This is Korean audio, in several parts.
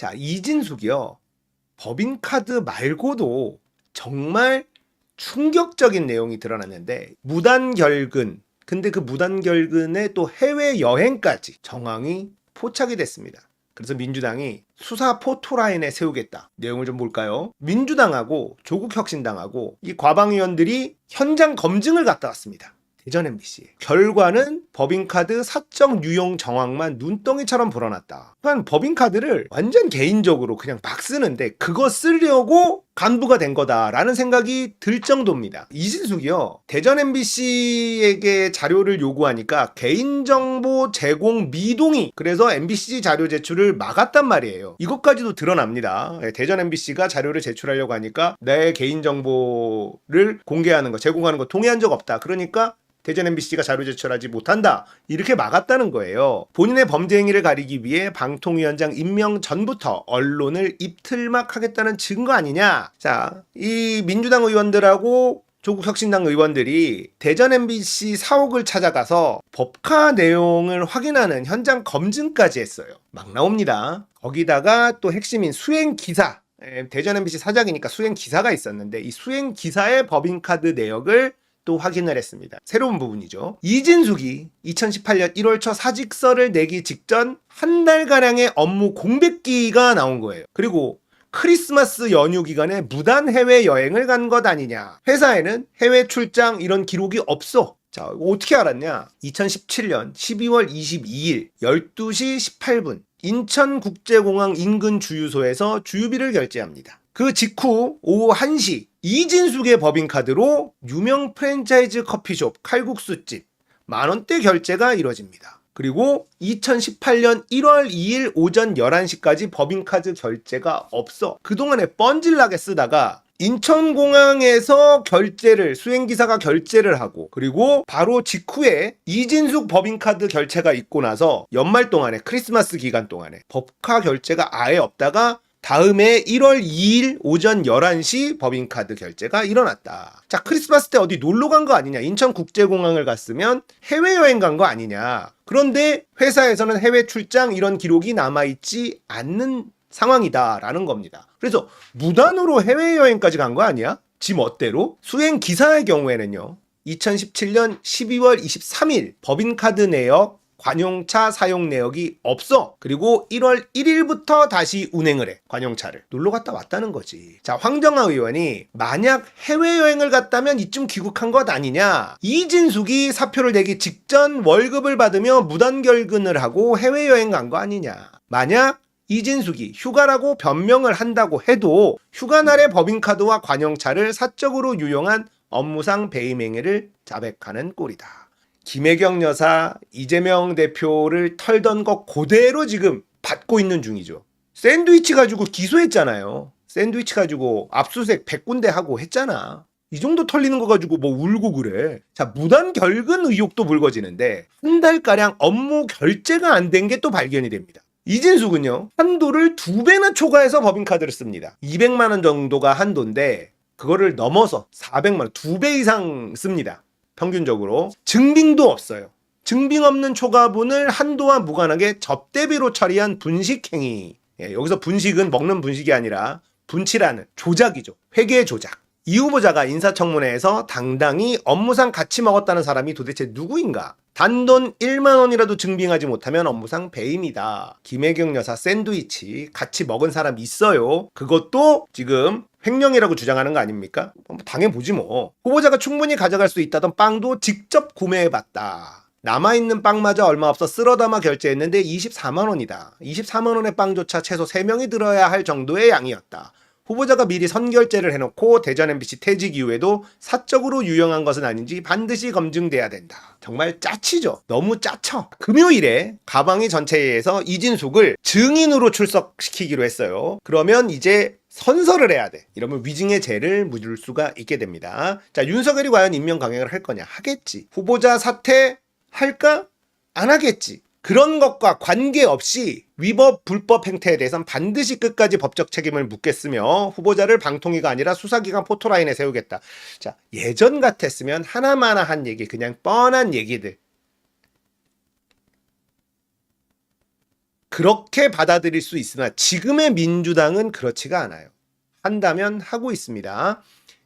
자, 이진숙이요. 법인카드 말고도 정말 충격적인 내용이 드러났는데 무단결근, 근데 그 무단결근에 또 해외여행까지 정황이 포착이 됐습니다. 그래서 민주당이 수사 포토라인에 세우겠다. 내용을 좀 볼까요? 민주당하고 조국혁신당하고 이 과방위원들이 현장 검증을 갔다 왔습니다. 대전 MBC. 결과는 법인카드 사적 유용 정황만 눈덩이처럼 불어났다. 그러니까 법인카드를 완전 개인적으로 그냥 막 쓰는데 그거 쓰려고 간부가 된 거다라는 생각이 들 정도입니다. 이진숙이요. 대전 MBC에게 자료를 요구하니까 개인정보 제공 미동의, 그래서 MBC 자료 제출을 막았단 말이에요. 이것까지도 드러납니다. 대전 MBC가 자료를 제출하려고 하니까 내 개인정보를 공개하는 거, 제공하는 거 동의한 적 없다. 그러니까 대전 MBC가 자료 제출하지 못한다. 이렇게 막았다는 거예요. 본인의 범죄 행위를 가리기 위해 방통위원장 임명 전부터 언론을 입틀막하겠다는 증거 아니냐. 자, 이 민주당 의원들하고 조국혁신당 의원들이 대전 MBC 사옥을 찾아가서 법카 내용을 확인하는 현장 검증까지 했어요. 막 나옵니다. 거기다가 또 핵심인 수행기사, 대전 MBC 사장이니까 수행기사가 있었는데 이 수행기사의 법인카드 내역을 또 확인을 했습니다. 새로운 부분이죠. 이진숙이 2018년 1월 초 사직서를 내기 직전 한 달가량의 업무 공백기가 나온 거예요. 그리고 크리스마스 연휴 기간에 무단 해외여행을 간 것 아니냐. 회사에는 해외 출장 이런 기록이 없어. 자, 어떻게 알았냐? 2017년 12월 22일 12시 18분 인천국제공항 인근 주유소에서 주유비를 결제합니다. 그 직후 오후 1시 이진숙의 법인카드로 유명 프랜차이즈 커피숍 칼국수집 만원대 결제가 이뤄집니다. 그리고 2018년 1월 2일 오전 11시까지 법인카드 결제가 없어. 그동안에 뻔질나게 쓰다가 인천공항에서 결제를, 수행기사가 결제를 하고, 그리고 바로 직후에 이진숙 법인카드 결제가 있고 나서 연말 동안에, 크리스마스 기간 동안에 법카 결제가 아예 없다가 다음에 1월 2일 오전 11시 법인카드 결제가 일어났다. 자, 크리스마스 때 어디 놀러 간 거 아니냐. 인천국제공항을 갔으면 해외여행 간 거 아니냐. 그런데 회사에서는 해외 출장 이런 기록이 남아있지 않는 상황이다라는 겁니다. 그래서 무단으로 해외여행까지 간 거 아니야? 지 멋대로? 수행기사의 경우에는요. 2017년 12월 23일 법인카드 내역 관용차 사용 내역이 없어. 그리고 1월 1일부터 다시 운행을 해. 관용차를. 놀러 갔다 왔다는 거지. 자, 황정아 의원이 만약 해외여행을 갔다면 이쯤 귀국한 것 아니냐. 이진숙이 사표를 내기 직전 월급을 받으며 무단결근을 하고 해외여행 간 거 아니냐. 만약 이진숙이 휴가라고 변명을 한다고 해도 휴가날의 법인카드와 관용차를 사적으로 유용한 업무상 배임행위를 자백하는 꼴이다. 김혜경 여사, 이재명 대표를 털던 거 그대로 지금 받고 있는 중이죠. 샌드위치 가지고 기소했잖아요. 샌드위치 가지고 압수수색 100군데 하고 했잖아. 이 정도 털리는 거 가지고 뭐 울고 그래. 자, 무단 결근 의혹도 불거지는데 한 달가량 업무 결제가 안 된 게 또 발견이 됩니다. 이진숙은요, 한도를 2배나 초과해서 법인카드를 씁니다. 200만 원 정도가 한도인데 그거를 넘어서 400만 원, 2배 이상 씁니다. 평균적으로. 증빙도 없어요. 증빙 없는 초과분을 한도와 무관하게 접대비로 처리한 분식행위. 여기서 분식은 먹는 분식이 아니라 분치라는 조작이죠. 회계 조작. 이 후보자가 인사청문회에서 당당히 업무상 같이 먹었다는 사람이 도대체 누구인가? 단돈 1만 원이라도 증빙하지 못하면 업무상 배임이다. 김혜경 여사 샌드위치 같이 먹은 사람 있어요. 그것도 지금 횡령이라고 주장하는 거 아닙니까? 당해보지 뭐. 후보자가 충분히 가져갈 수 있다던 빵도 직접 구매해봤다. 남아있는 빵마저 얼마 없어 쓸어담아 결제했는데 24만 원이다. 24만 원의 빵조차 최소 3명이 들어야 할 정도의 양이었다. 후보자가 미리 선결제를 해놓고 대전 MBC 퇴직 이후에도 사적으로 유용한 것은 아닌지 반드시 검증돼야 된다. 정말 짜치죠. 너무 짜쳐. 금요일에 가방위 전체회의에서 이진숙을 증인으로 출석시키기로 했어요. 그러면 이제 선서를 해야 돼. 이러면 위증의 죄를 물을 수가 있게 됩니다. 자, 윤석열이 과연 임명 강행을 할 거냐? 하겠지. 후보자 사퇴 할까? 안 하겠지. 그런 것과 관계없이 위법, 불법 행태에 대해서는 반드시 끝까지 법적 책임을 묻겠으며 후보자를 방통위가 아니라 수사기관 포토라인에 세우겠다. 자, 예전 같았으면 하나마나 한 얘기, 그냥 뻔한 얘기들. 그렇게 받아들일 수 있으나 지금의 민주당은 그렇지가 않아요. 한다면 하고 있습니다.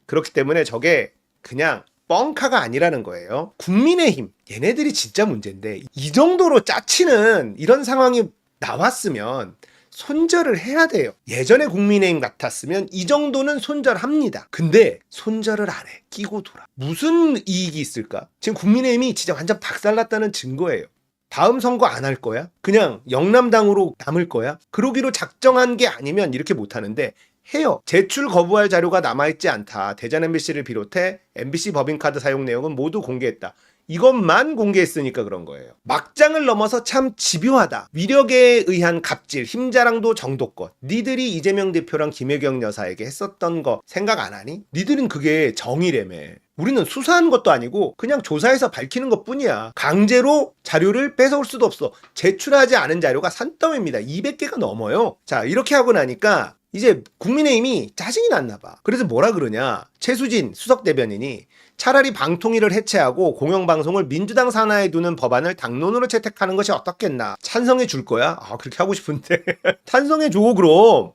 그렇기 때문에 저게 그냥 뻥카가 아니라는 거예요. 국민의힘 얘네들이 진짜 문제인데 이 정도로 짜치는 이런 상황이 나왔으면 손절을 해야 돼요. 예전에 국민의힘 같았으면 이 정도는 손절합니다. 근데 손절을 안 해. 끼고 돌아. 무슨 이익이 있을까? 지금 국민의힘이 진짜 완전 박살났다는 증거예요. 다음 선거 안 할 거야? 그냥 영남당으로 남을 거야? 그러기로 작정한 게 아니면 이렇게 못하는데 해요. 제출 거부할 자료가 남아있지 않다. 대전 MBC를 비롯해 MBC 법인카드 사용 내용은 모두 공개했다. 이것만 공개했으니까 그런 거예요. 막장을 넘어서 참 집요하다. 위력에 의한 갑질, 힘자랑도 정도껏. 니들이 이재명 대표랑 김혜경 여사에게 했었던 거 생각 안 하니? 니들은 그게 정의라며. 우리는 수사한 것도 아니고 그냥 조사해서 밝히는 것뿐이야. 강제로 자료를 뺏어올 수도 없어. 제출하지 않은 자료가 산더미입니다. 200개가 넘어요. 자, 이렇게 하고 나니까 이제 국민의힘이 짜증이 났나 봐. 그래서 뭐라 그러냐. 최수진 수석 대변인이 차라리 방통위를 해체하고 공영방송을 민주당 산하에 두는 법안을 당론으로 채택하는 것이 어떻겠나. 찬성해 줄 거야? 아, 그렇게 하고 싶은데. 찬성해 줘, 그럼.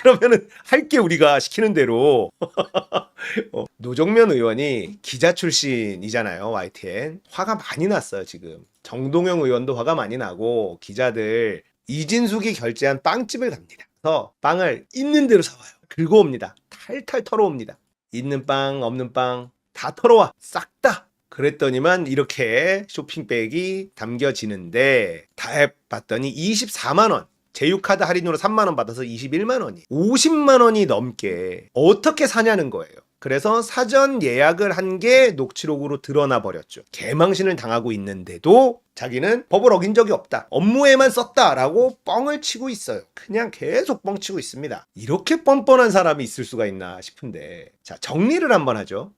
그러면은 할게, 우리가 시키는 대로. 노정면 의원이 기자 출신이잖아요, YTN. 화가 많이 났어요, 지금. 정동영 의원도 화가 많이 나고, 기자들 이진숙이 결제한 빵집을 갑니다. 그래서 빵을 있는 대로 사와요. 긁어옵니다. 탈탈 털어옵니다. 있는 빵, 없는 빵 다 털어와. 싹 다. 그랬더니만 이렇게 쇼핑백이 담겨지는데 다 해봤더니 24만 원. 제휴카드 할인으로 3만 원 받아서 21만 원이. 50만 원이 넘게 어떻게 사냐는 거예요. 그래서 사전 예약을 한 게 녹취록으로 드러나 버렸죠. 개망신을 당하고 있는데도 자기는 법을 어긴 적이 없다. 업무에만 썼다라고 뻥을 치고 있어요. 그냥 계속 뻥치고 있습니다. 이렇게 뻔뻔한 사람이 있을 수가 있나 싶은데. 자, 정리를 한번 하죠.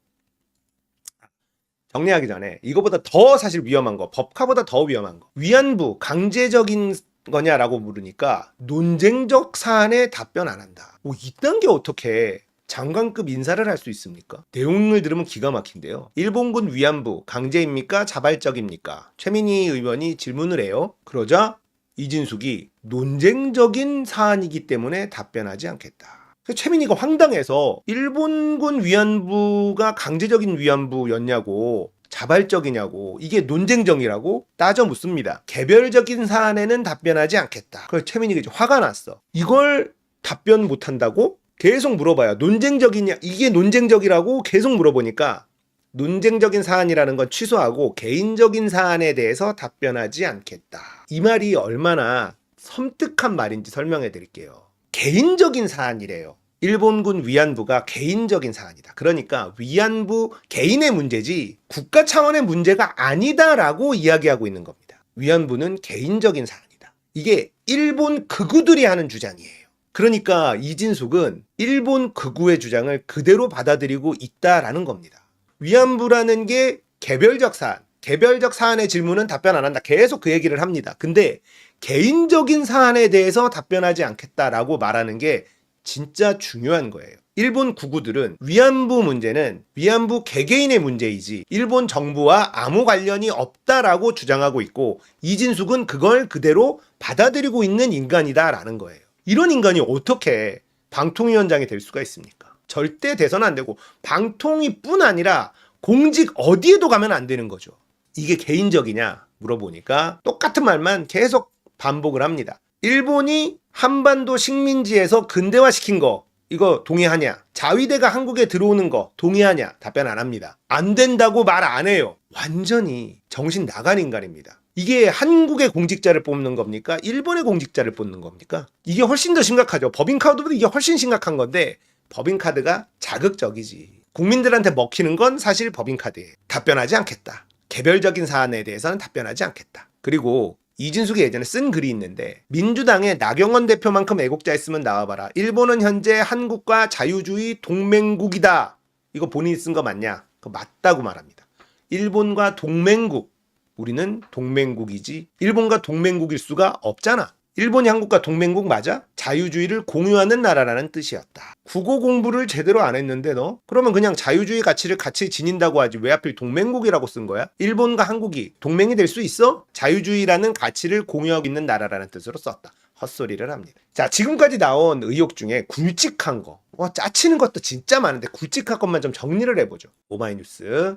정리하기 전에 이거보다 더 사실 위험한 거, 법카보다 더 위험한 거. 위안부 강제적인 거냐라고 물으니까 논쟁적 사안에 답변 안 한다. 이딴 게 어떻게 장관급 인사를 할 수 있습니까? 내용을 들으면 기가 막힌데요. 일본군 위안부 강제입니까? 자발적입니까? 최민희 의원이 질문을 해요. 그러자 이진숙이 논쟁적인 사안이기 때문에 답변하지 않겠다. 최민희가 황당해서 일본군 위안부가 강제적인 위안부였냐고 자발적이냐고 이게 논쟁적이라고 따져 묻습니다. 개별적인 사안에는 답변하지 않겠다. 그래서 최민희가 이제 화가 났어. 이걸 답변 못한다고? 계속 물어봐요. 논쟁적이냐? 이게 논쟁적이라고 계속 물어보니까 논쟁적인 사안이라는 건 취소하고 개인적인 사안에 대해서 답변하지 않겠다. 이 말이 얼마나 섬뜩한 말인지 설명해 드릴게요. 개인적인 사안이래요. 일본군 위안부가 개인적인 사안이다. 그러니까 위안부 개인의 문제지 국가 차원의 문제가 아니다라고 이야기하고 있는 겁니다. 위안부는 개인적인 사안이다. 이게 일본 극우들이 하는 주장이에요. 그러니까 이진숙은 일본 극우의 주장을 그대로 받아들이고 있다라는 겁니다. 위안부라는 게 개별적 사안, 개별적 사안의 질문은 답변 안 한다. 계속 그 얘기를 합니다. 근데 개인적인 사안에 대해서 답변하지 않겠다라고 말하는 게 진짜 중요한 거예요. 일본 극우들은 위안부 문제는 위안부 개개인의 문제이지 일본 정부와 아무 관련이 없다라고 주장하고 있고 이진숙은 그걸 그대로 받아들이고 있는 인간이다라는 거예요. 이런 인간이 어떻게 방통위원장이 될 수가 있습니까? 절대 돼서는 안 되고 방통위뿐 아니라 공직 어디에도 가면 안 되는 거죠. 이게 개인적이냐 물어보니까 똑같은 말만 계속 반복을 합니다. 일본이 한반도 식민지에서 근대화시킨 거 이거 동의하냐? 자위대가 한국에 들어오는 거 동의하냐? 답변 안 합니다. 안 된다고 말 안 해요. 완전히 정신 나간 인간입니다. 이게 한국의 공직자를 뽑는 겁니까? 일본의 공직자를 뽑는 겁니까? 이게 훨씬 더 심각하죠. 법인카드보다 이게 훨씬 심각한 건데 법인카드가 자극적이지. 국민들한테 먹히는 건 사실 법인카드예요. 답변하지 않겠다. 개별적인 사안에 대해서는 답변하지 않겠다. 그리고 이진숙이 예전에 쓴 글이 있는데 민주당의 나경원 대표만큼 애국자였으면 나와봐라. 일본은 현재 한국과 자유주의 동맹국이다. 이거 본인이 쓴 거 맞냐? 그거 맞다고 말합니다. 일본과 동맹국. 우리는 동맹국이지 일본과 동맹국일 수가 없잖아. 일본이 한국과 동맹국 맞아? 자유주의를 공유하는 나라라는 뜻이었다. 국어 공부를 제대로 안 했는데 너? 그러면 그냥 자유주의 가치를 같이 지닌다고 하지 왜 하필 동맹국이라고 쓴 거야? 일본과 한국이 동맹이 될 수 있어? 자유주의라는 가치를 공유하고 있는 나라라는 뜻으로 썼다. 헛소리를 합니다. 자, 지금까지 나온 의혹 중에 굵직한 거, 짜치는 것도 진짜 많은데 굵직한 것만 좀 정리를 해보죠. 오마이뉴스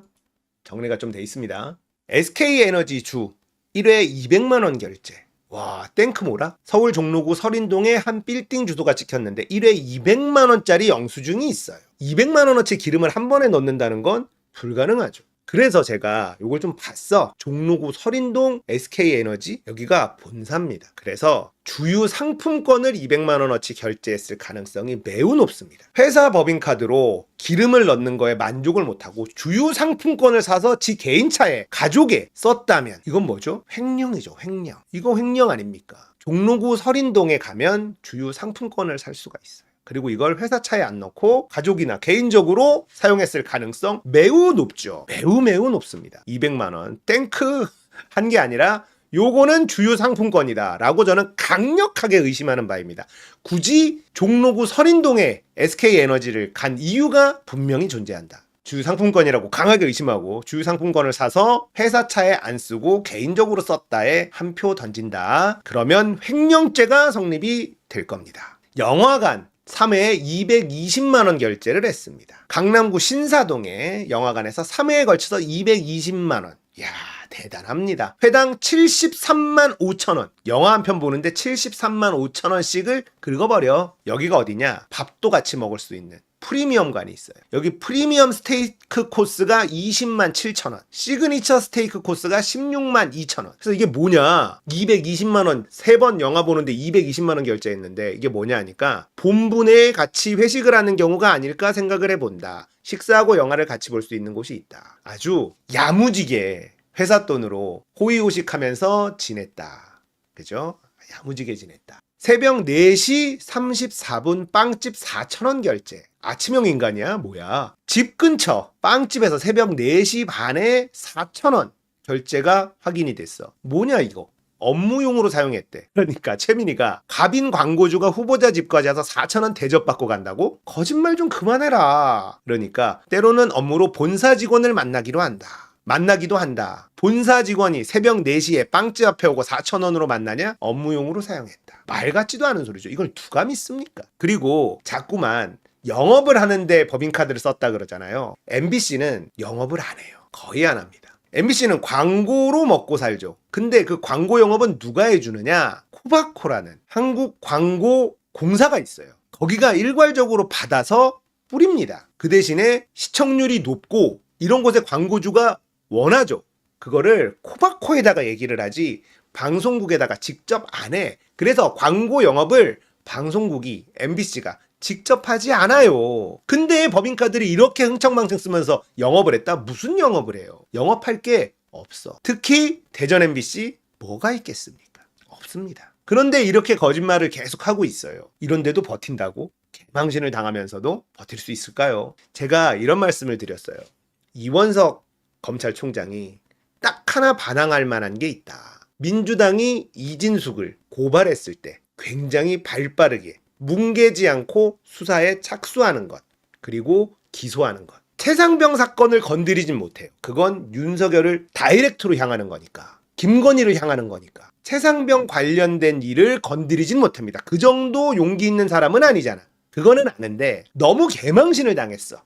정리가 좀 돼 있습니다. SK에너지 주 1회 200만 원 결제. 와, 땡크모라? 서울 종로구 설인동에 한 빌딩 주소가 찍혔는데 1회 200만 원짜리 영수증이 있어요. 200만 원어치 기름을 한 번에 넣는다는 건 불가능하죠. 그래서 제가 이걸 좀 봤어. 종로구 설인동 SK에너지 여기가 본사입니다. 그래서 주유 상품권을 200만 원어치 결제했을 가능성이 매우 높습니다. 회사 법인카드로 기름을 넣는 거에 만족을 못하고 주유 상품권을 사서 지 개인 차에 가족에 썼다면 이건 뭐죠? 횡령이죠. 횡령. 이거 횡령 아닙니까? 종로구 설인동에 가면 주유 상품권을 살 수가 있어요. 그리고 이걸 회사 차에 안 넣고 가족이나 개인적으로 사용했을 가능성 매우 높죠. 매우 높습니다. 200만 원 땡크 한 게 아니라 요거는 주유 상품권이다 라고 저는 강력하게 의심하는 바입니다. 굳이 종로구 설인동에 SK에너지를 간 이유가 분명히 존재한다. 주유 상품권이라고 강하게 의심하고 주유 상품권을 사서 회사 차에 안 쓰고 개인적으로 썼다에 한 표 던진다. 그러면 횡령죄가 성립이 될 겁니다. 영화관 3회에 220만 원 결제를 했습니다. 강남구 신사동에 영화관에서 3회에 걸쳐서 220만 원. 이야, 대단합니다. 회당 73만 5천 원. 영화 한 편 보는데 73만 5천 원씩을 긁어버려. 여기가 어디냐? 밥도 같이 먹을 수 있는 프리미엄관이 있어요. 여기 프리미엄 스테이크 코스가 20만 7천 원, 시그니처 스테이크 코스가 16만 2천 원. 그래서 이게 뭐냐? 220만 원, 3번 영화 보는데 220만 원 결제했는데 이게 뭐냐 하니까 본분에 같이 회식을 하는 경우가 아닐까 생각을 해본다. 식사하고 영화를 같이 볼 수 있는 곳이 있다. 아주 야무지게 회사 돈으로 호의호식하면서 지냈다. 그죠? 야무지게 지냈다. 새벽 4시 34분 빵집 4,000원 결제. 아침형 인간이야? 뭐야? 집 근처 빵집에서 새벽 4시 반에 4,000원 결제가 확인이 됐어. 뭐냐 이거? 업무용으로 사용했대. 그러니까 채민이가 갑인 광고주가 후보자 집까지 와서 4,000원 대접받고 간다고? 거짓말 좀 그만해라. 그러니까 때로는 업무로 본사 직원을 만나기도 한다. 본사 직원이 새벽 4시에 빵집 앞에 오고 4,000원으로 만나냐? 업무용으로 사용했다. 말 같지도 않은 소리죠. 이걸 누가 믿습니까? 그리고 자꾸만 영업을 하는데 법인카드를 썼다 그러잖아요. MBC는 영업을 안 해요. 거의 안 합니다. MBC는 광고로 먹고 살죠. 근데 그 광고 영업은 누가 해주느냐? 코바코라는 한국 광고 공사가 있어요. 거기가 일괄적으로 받아서 뿌립니다. 그 대신에 시청률이 높고 이런 곳에 광고주가 원하죠. 그거를 코바코에다가 얘기를 하지 방송국에다가 직접 안 해. 그래서 광고 영업을 방송국이 MBC가 직접 하지 않아요. 근데 법인카드를 이렇게 흥청망청 쓰면서 영업을 했다? 무슨 영업을 해요? 영업할 게 없어. 특히 대전 MBC 뭐가 있겠습니까? 없습니다. 그런데 이렇게 거짓말을 계속하고 있어요. 이런데도 버틴다고? 개망신을 당하면서도 버틸 수 있을까요? 제가 이런 말씀을 드렸어요. 이원석 검찰총장이 딱 하나 반항할 만한 게 있다. 민주당이 이진숙을 고발했을 때 굉장히 발빠르게 뭉개지 않고 수사에 착수하는 것, 그리고 기소하는 것. 최상병 사건을 건드리진 못해요. 그건 윤석열을 다이렉트로 향하는 거니까. 김건희를 향하는 거니까. 최상병 관련된 일을 건드리진 못합니다. 그 정도 용기 있는 사람은 아니잖아. 그거는 아는데 너무 개망신을 당했어.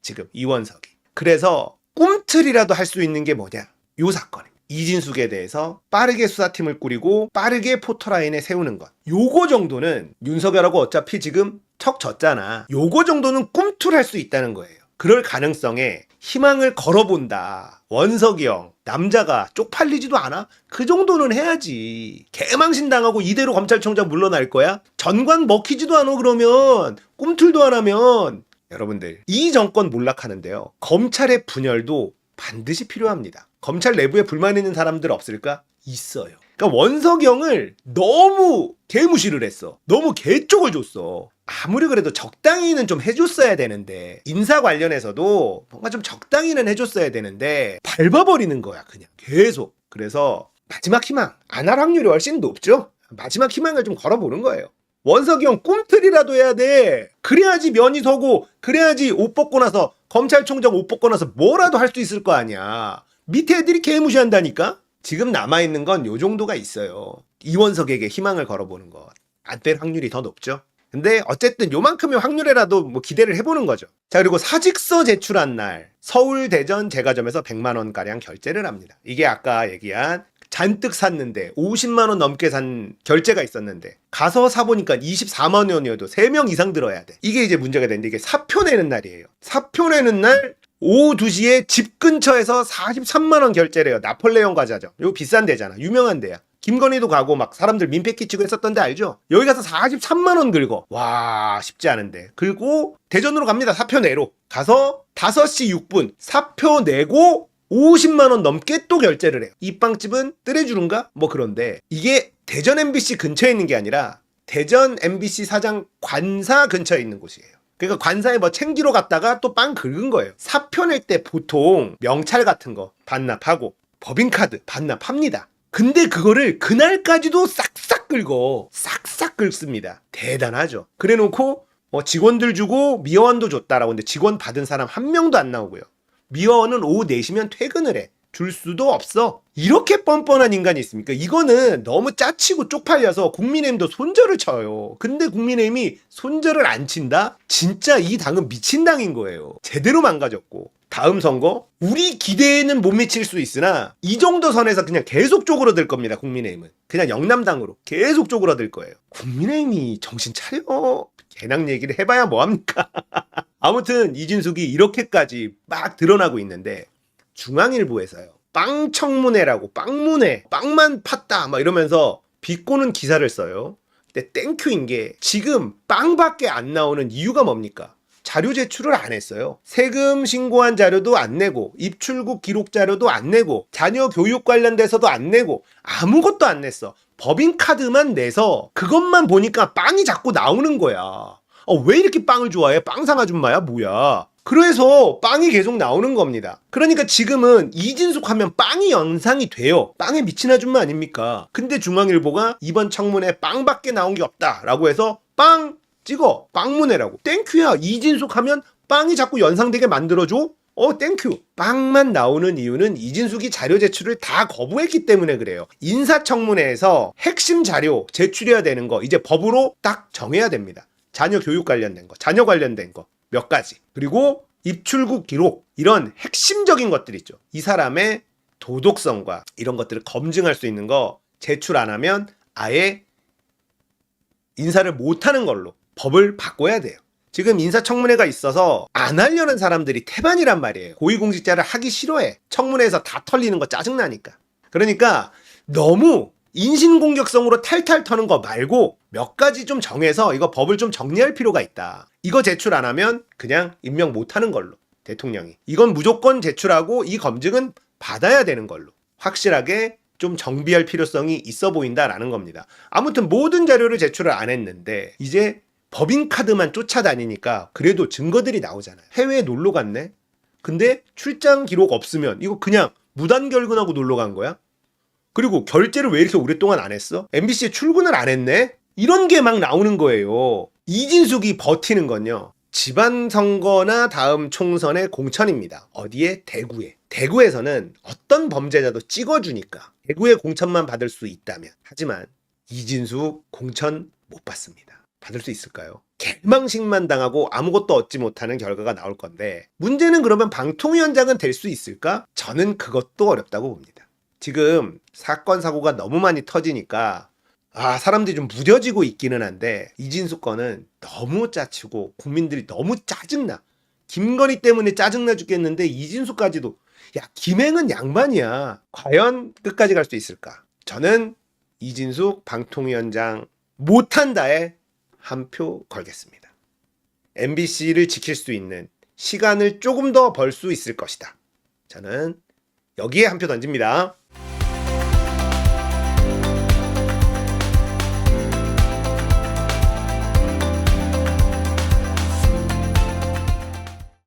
지금 이원석이. 그래서 꿈틀이라도 할 수 있는 게 뭐냐? 요 사건에. 이진숙에 대해서 빠르게 수사팀을 꾸리고 빠르게 포토라인에 세우는 것. 요거 정도는 윤석열하고 어차피 지금 척 졌잖아. 요거 정도는 꿈틀할 수 있다는 거예요. 그럴 가능성에 희망을 걸어본다. 원석이 형, 남자가 쪽팔리지도 않아? 그 정도는 해야지. 개망신 당하고 이대로 검찰총장 물러날 거야? 전관 먹히지도 않아 그러면. 꿈틀도 안 하면. 여러분들, 이 정권 몰락하는데요. 검찰의 분열도 반드시 필요합니다. 검찰 내부에 불만 있는 사람들 없을까? 있어요. 그러니까 원석영을 너무 개무시를 했어. 너무 개쪽을 줬어. 아무리 그래도 적당히는 좀 해줬어야 되는데, 인사 관련해서도 뭔가 좀 적당히는 해줬어야 되는데 밟아버리는 거야 그냥 계속. 그래서 마지막 희망 안 할 확률이 훨씬 높죠. 마지막 희망을 좀 걸어보는 거예요. 원석이 형 꿈틀이라도 해야 돼. 그래야지 면이 서고, 그래야지 옷 벗고 나서 검찰총장 옷 벗고 나서 뭐라도 할 수 있을 거 아니야. 밑에 애들이 개무시한다니까. 지금 남아있는 건 요 정도가 있어요. 이원석에게 희망을 걸어보는 것. 안 될 확률이 더 높죠. 근데 어쨌든 요만큼의 확률이라도 뭐 기대를 해보는 거죠. 자, 그리고 사직서 제출한 날 서울 대전 제과점에서 100만 원가량 결제를 합니다. 이게 아까 얘기한 잔뜩 샀는데 50만 원 넘게 산 결제가 있었는데 가서 사보니까 24만 원이어도 3명 이상 들어야 돼. 이게 이제 문제가 되는데 이게 사표 내는 날이에요. 사표 내는 날 오후 2시에 집 근처에서 43만 원 결제를 해요. 나폴레옹 과자죠. 이거 비싼 데잖아. 유명한 데야. 김건희도 가고 막 사람들 민폐 끼치고 했었던 데 알죠? 여기 가서 43만 원 긁어. 와, 쉽지 않은데. 긁고 대전으로 갑니다. 사표 내로. 가서 5시 6분 사표 내고 50만 원 넘게 또 결제를 해요. 이 빵집은 뜨레주른가? 뭐 그런데 이게 대전 MBC 근처에 있는 게 아니라 대전 MBC 사장 관사 근처에 있는 곳이에요. 그러니까 관사에 뭐 챙기러 갔다가 또 빵 긁은 거예요. 사표 낼 때 보통 명찰 같은 거 반납하고 법인카드 반납합니다. 근데 그거를 그날까지도 싹싹 긁어. 싹싹 긁습니다. 대단하죠. 그래 놓고 직원들 주고 미화원도 줬다라고. 근데 직원 받은 사람 한 명도 안 나오고요. 미화원은 오후 4시면 퇴근을 해. 줄 수도 없어. 이렇게 뻔뻔한 인간이 있습니까? 이거는 너무 짜치고 쪽팔려서 국민의힘도 손절을 쳐요. 근데 국민의힘이 손절을 안 친다? 진짜 이 당은 미친 당인 거예요. 제대로 망가졌고. 다음 선거 우리 기대에는 못 미칠 수 있으나 이 정도 선에서 그냥 계속 쪼그러들 겁니다. 국민의힘은. 그냥 영남당으로 계속 쪼그러들 거예요. 국민의힘이 정신 차려. 개낭 얘기를 해봐야 뭐합니까? 아무튼 이진숙이 이렇게까지 막 드러나고 있는데 중앙일보에서요. 빵청문회라고 빵문회 빵만 팠다 막 이러면서 비꼬는 기사를 써요. 근데 땡큐인 게 지금 빵밖에 안 나오는 이유가 뭡니까? 자료 제출을 안 했어요. 세금 신고한 자료도 안 내고 입출국 기록 자료도 안 내고 자녀 교육 관련돼서도 안 내고 아무것도 안 냈어. 법인카드만 내서 그것만 보니까 빵이 자꾸 나오는 거야. 왜 이렇게 빵을 좋아해? 빵상 아줌마야? 뭐야? 그래서 빵이 계속 나오는 겁니다. 그러니까 지금은 이진숙 하면 빵이 연상이 돼요. 빵에 미친 아줌마 아닙니까? 근데 중앙일보가 이번 청문회 빵밖에 나온 게 없다라고 해서 빵 찍어. 빵문회라고. 땡큐야. 이진숙 하면 빵이 자꾸 연상되게 만들어줘? 땡큐. 빵만 나오는 이유는 이진숙이 자료 제출을 다 거부했기 때문에 그래요. 인사청문회에서 핵심 자료 제출해야 되는 거 이제 법으로 딱 정해야 됩니다. 자녀 교육 관련된 거, 자녀 관련된 거 몇 가지. 그리고 입출국 기록 이런 핵심적인 것들 있죠. 이 사람의 도덕성과 이런 것들을 검증할 수 있는 거 제출 안 하면 아예 인사를 못하는 걸로 법을 바꿔야 돼요. 지금 인사청문회가 있어서 안 하려는 사람들이 태반이란 말이에요. 고위공직자를 하기 싫어해. 청문회에서 다 털리는 거 짜증나니까. 그러니까 너무 인신공격성으로 탈탈 터는 거 말고 몇 가지 좀 정해서 이거 법을 좀 정리할 필요가 있다. 이거 제출 안 하면 그냥 임명 못하는 걸로. 대통령이. 이건 무조건 제출하고 이 검증은 받아야 되는 걸로. 확실하게 좀 정비할 필요성이 있어 보인다라는 겁니다. 아무튼 모든 자료를 제출을 안 했는데 이제 법인카드만 쫓아다니니까 그래도 증거들이 나오잖아요. 해외에 놀러 갔네? 근데 출장 기록 없으면 이거 그냥 무단결근하고 놀러 간 거야? 그리고 결제를 왜 이렇게 오랫동안 안 했어? MBC에 출근을 안 했네? 이런 게 막 나오는 거예요. 이진숙이 버티는 건요. 지방선거나 다음 총선의 공천입니다. 어디에? 대구에. 대구에서는 어떤 범죄자도 찍어주니까 대구에 공천만 받을 수 있다면. 하지만 이진숙 공천 못 받습니다. 받을 수 있을까요? 개망신만 당하고 아무것도 얻지 못하는 결과가 나올 건데 문제는 그러면 방통위원장은 될 수 있을까? 저는 그것도 어렵다고 봅니다. 지금 사건 사고가 너무 많이 터지니까 사람들이 좀 무뎌지고 있기는 한데 이진숙 건은 너무 짜치고 국민들이 너무 짜증나. 김건희 때문에 짜증나 죽겠는데 이진숙까지도 김행은 양반이야. 과연 끝까지 갈 수 있을까? 저는 이진숙 방통위원장 못한다에 한 표 걸겠습니다. MBC를 지킬 수 있는 시간을 조금 더 벌 수 있을 것이다. 저는 여기에 한 표 던집니다.